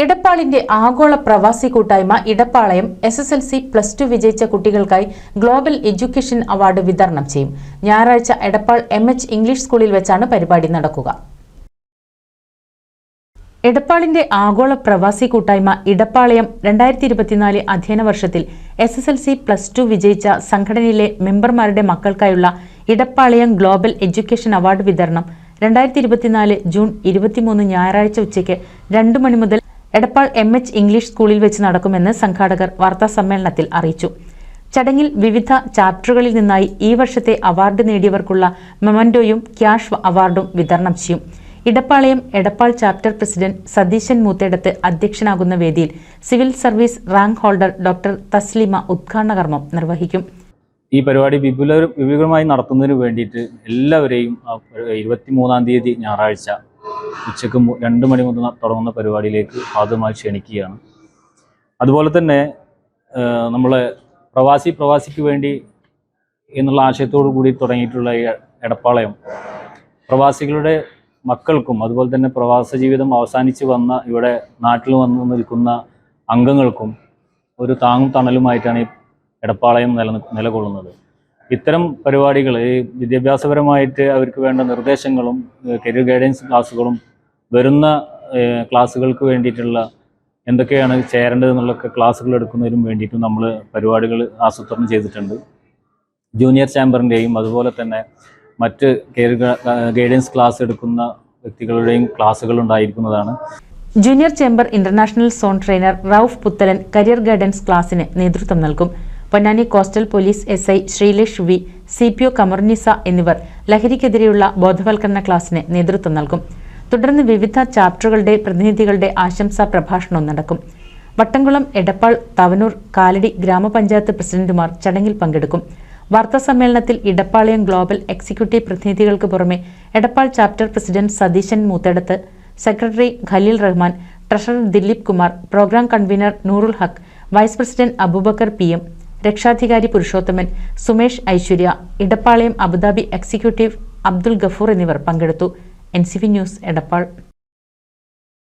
ഇടപ്പാളിന്റെ ആഗോള പ്രവാസി കൂട്ടായ്മ ഇടപ്പാളയം SSLC+2 വിജയിച്ച കുട്ടികൾക്കായി ഗ്ലോബൽ എഡ്യൂക്കേഷൻ അവാർഡ് വിതരണം ചെയ്യും. ഞായറാഴ്ച എടപ്പാൾ MH ഇംഗ്ലീഷ് സ്കൂളിൽ വെച്ചാണ് പരിപാടി നടക്കുക. ഇടപ്പാളിന്റെ ആഗോള പ്രവാസി കൂട്ടായ്മ ഇടപ്പാളയം 2024 അധ്യയന വർഷത്തിൽ SSLC+2 വിജയിച്ച സംഘടനയിലെ മെമ്പർമാരുടെ മക്കൾക്കായുള്ള ഇടപ്പാളയം ഗ്ലോബൽ എഡ്യൂക്കേഷൻ അവാർഡ് വിതരണം 2024 ജൂൺ 23 ഞായറാഴ്ച ഉച്ചയ്ക്ക് 2 മണി മുതൽ എടപ്പാൾ MH ഇംഗ്ലീഷ് സ്കൂളിൽ വെച്ച് നടക്കുമെന്ന് സംഘാടകർ വാർത്താസമ്മേളനത്തിൽ അറിയിച്ചു. ചടങ്ങിൽ വിവിധ ചാപ്റ്ററുകളിൽ നിന്നായി ഈ വർഷത്തെ അവാർഡ് നേടിയവർക്കുള്ള മെമന്റോയും ക്യാഷ് അവാർഡും വിതരണം ചെയ്യും. ഇടപ്പാളയം എടപ്പാൾ ചാപ്റ്റർ പ്രസിഡന്റ് സതീശൻ മൂത്തേടത്ത് അധ്യക്ഷനാകുന്ന വേദിയിൽ civil service rank holder doctor Taslima ഉദ്ഘാടന കർമ്മം നിർവഹിക്കും. ഈ പരിപാടി വിപുലമായി നടത്തുന്നതിന് വേണ്ടിയിട്ട് എല്ലാവരെയും 23-ാം തീയതി ഞായറാഴ്ച ഉച്ചയ്ക്ക് 2 മണി മുതൽ തുടങ്ങുന്ന പരിപാടിയിലേക്ക് ആദ്യമായി ക്ഷണിക്കുകയാണ്. അതുപോലെ തന്നെ നമ്മളെ പ്രവാസിക്ക് വേണ്ടി എന്നുള്ള ആശയത്തോടു കൂടി തുടങ്ങിയിട്ടുള്ള ഈ എടപ്പാളയം പ്രവാസികളുടെ മക്കൾക്കും അതുപോലെ തന്നെ പ്രവാസ ജീവിതം അവസാനിച്ച് വന്ന ഇവിടെ നാട്ടിൽ വന്നു നിൽക്കുന്ന അംഗങ്ങൾക്കും ഒരു താങ്ങും തണലുമായിട്ടാണ് ഈ എടപ്പാളയം നിലകൊള്ളുന്നത്. ഇത്തരം പരിപാടികൾ വിദ്യാഭ്യാസപരമായിട്ട് അവർക്ക് വേണ്ട നിർദ്ദേശങ്ങളും കരിയർ ഗൈഡൻസ് ക്ലാസ്സുകളും വരുന്ന ക്ലാസ്സുകൾക്ക് വേണ്ടിയിട്ടുള്ള എന്തൊക്കെയാണ് ചേരേണ്ടതെന്നുള്ള ക്ലാസ്സുകൾ എടുക്കുന്നതിനും വേണ്ടിയിട്ടും നമ്മൾ പരിപാടികൾ ആസൂത്രണം ചെയ്തിട്ടുണ്ട്. ജൂനിയർ ചാമ്പറിൻ്റെയും അതുപോലെ തന്നെ മറ്റ് കരിയർ ഗൈഡൻസ് ക്ലാസ് എടുക്കുന്ന വ്യക്തികളുടെയും ക്ലാസ്സുകൾ ഉണ്ടായിരിക്കുന്നതാണ്. Junior chamber international zone trainer Rauf Puthalan career guidance ക്ലാസ്സിന് നേതൃത്വം നൽകും. Ponnani coastal police SI Sreelesh V, CPO Kamarunnisa എന്നിവർ ലഹരിക്കെതിരെയുള്ള ബോധവൽക്കരണ ക്ലാസ്സിന് നേതൃത്വം നൽകും. തുടർന്ന് വിവിധ ചാപ്റ്ററുകളുടെ പ്രതിനിധികളുടെ ആശംസാ പ്രഭാഷണവും നടക്കും. വട്ടംകുളം, എടപ്പാൾ, തവനൂർ, കാലടി ഗ്രാമപഞ്ചായത്ത് പ്രസിഡന്റുമാർ ചടങ്ങിൽ പങ്കെടുക്കും. വാർത്താസമ്മേളനത്തിൽ ഇടപ്പാളയം ഗ്ലോബൽ എക്സിക്യൂട്ടീവ് പ്രതിനിധികൾക്ക് പുറമെ Edappal chapter president Satheesan Moothedath, secretary Khaleel Rahman, treasurer Dileep Kumar, programme convener Noorul Haq, vice president Abubakkar PM, രക്ഷാധികാരി പുരുഷോത്തമൻ, സുമേഷ് ഐശ്വര്യ, ഇടപ്പാളയം അബുദാബി എക്സിക്യൂട്ടീവ് അബ്ദുൽ ഗഫൂർ എന്നിവർ പങ്കെടുത്തു. NCV news, Edappal.